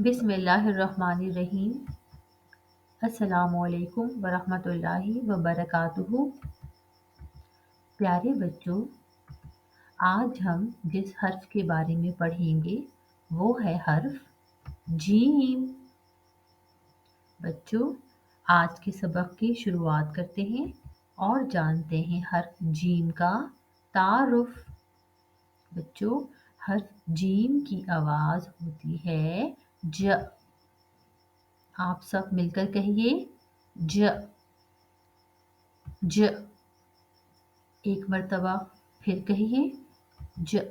बिस्मिल्लाहिर्रहमानिर्रहीम। अस्सलामु अलैकुम वरहमतुल्लाहि वबरकातुहू। प्यारे बच्चों, आज हम जिस हर्फ के बारे में पढ़ेंगे वो है हर्फ जीम। बच्चों, आज के सबक की शुरुआत करते हैं और जानते हैं हर्फ जीम का तारुफ। बच्चों, हर्फ जीम की आवाज़ होती है ज। आप सब मिलकर कहिए ज ज। एक मर्तबा फिर कहिए ज।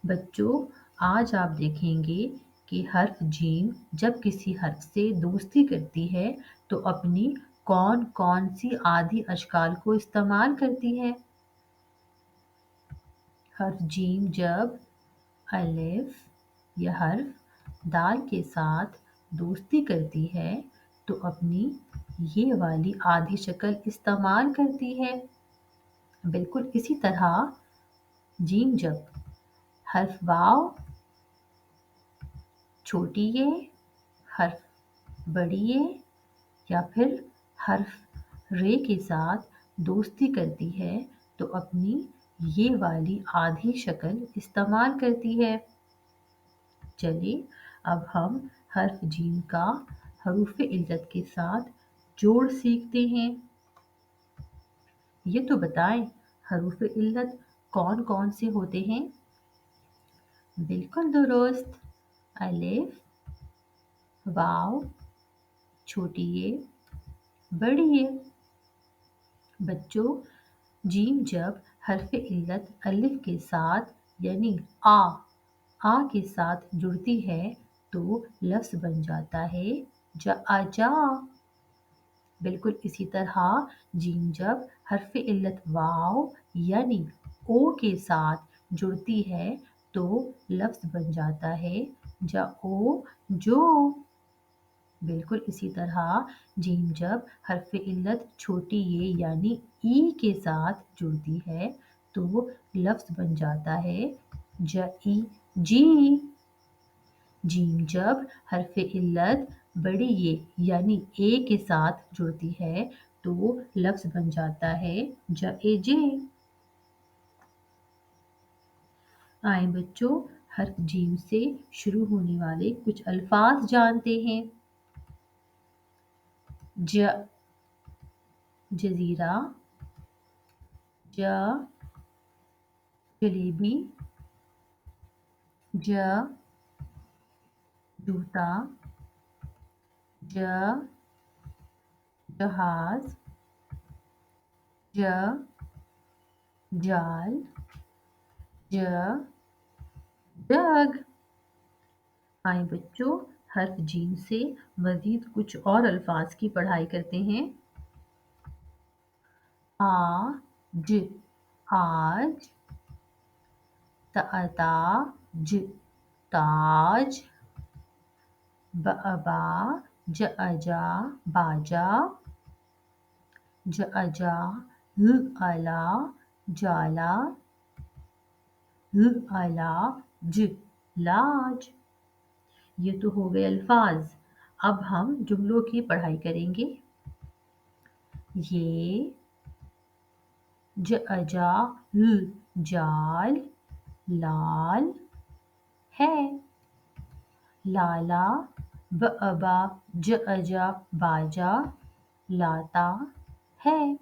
बच्चों, आज आप देखेंगे कि हर्फ जीम जब किसी हर्फ से दोस्ती करती है तो अपनी कौन कौन सी आधी अशकाल को इस्तेमाल करती है। हर्फ जीम जब अलिफ या हर्फ दाल के साथ दोस्ती करती है तो अपनी ये वाली आधी शक्ल इस्तेमाल करती है। बिल्कुल इसी तरह जीम जब हर्फ वाव छोटी ये, हर्फ बड़ी ये या फिर हर्फ रे के साथ दोस्ती करती है तो अपनी ये वाली आधी शक्ल इस्तेमाल करती है। चलिए अब हम हर्फ जीम का हरूफ इल्लत के साथ जोड़ सीखते हैं। ये तो बताएं, हरूफ इल्लत कौन कौन से होते हैं। बिल्कुल दुरुस्त, अलिफ, वाव छोटी ये, बड़ी ये। बच्चों, जीम जब हर्फ इल्लत अलिफ के साथ यानी आ के साथ जुड़ती है तो लफ्ज़ बन जाता है जा। बिल्कुल इसी तरह जीम जब हर्फ इल्लत वाव यानी ओ के साथ जुड़ती है तो लफ्ज़ बन जाता है जाओ जो। बिल्कुल इसी तरह जीम जब हर्फ इल्लत छोटी ये यानी ई के साथ जुड़ती है तो लफ्ज़ बन जाता है जई जी। जीम जब हर्फ इल्लत बड़ी ये यानी ए के साथ जुड़ती है तो लफ्ज़ बन जाता है जे। आए बच्चों, हर्फ जीम से शुरू होने वाले कुछ अल्फाज जानते हैं। ज जजीरा, ज जलेबी, ज जूता, ज जहाज, ज जाल, ज जग। आए बच्चों, हर्फ जीम से मज़ीद कुछ और अल्फाज की पढ़ाई करते हैं। आज, आज, ताज, ताज, बअबा, जअजा, बाजा, जअजा, अला, जाला, अला, लाज। ये तो हो गए अल्फाज। अब हम जुमलों की पढ़ाई करेंगे। ये जअजा जाल लाल है। लाला बअबा जअजा बाजा लाता है।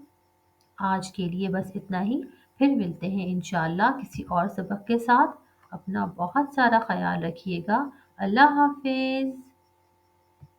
आज के लिए बस इतना ही। फिर मिलते हैं इंशाल्लाह किसी और सबक के साथ। अपना बहुत सारा ख्याल रखिएगा। अल्लाह हाफिज़।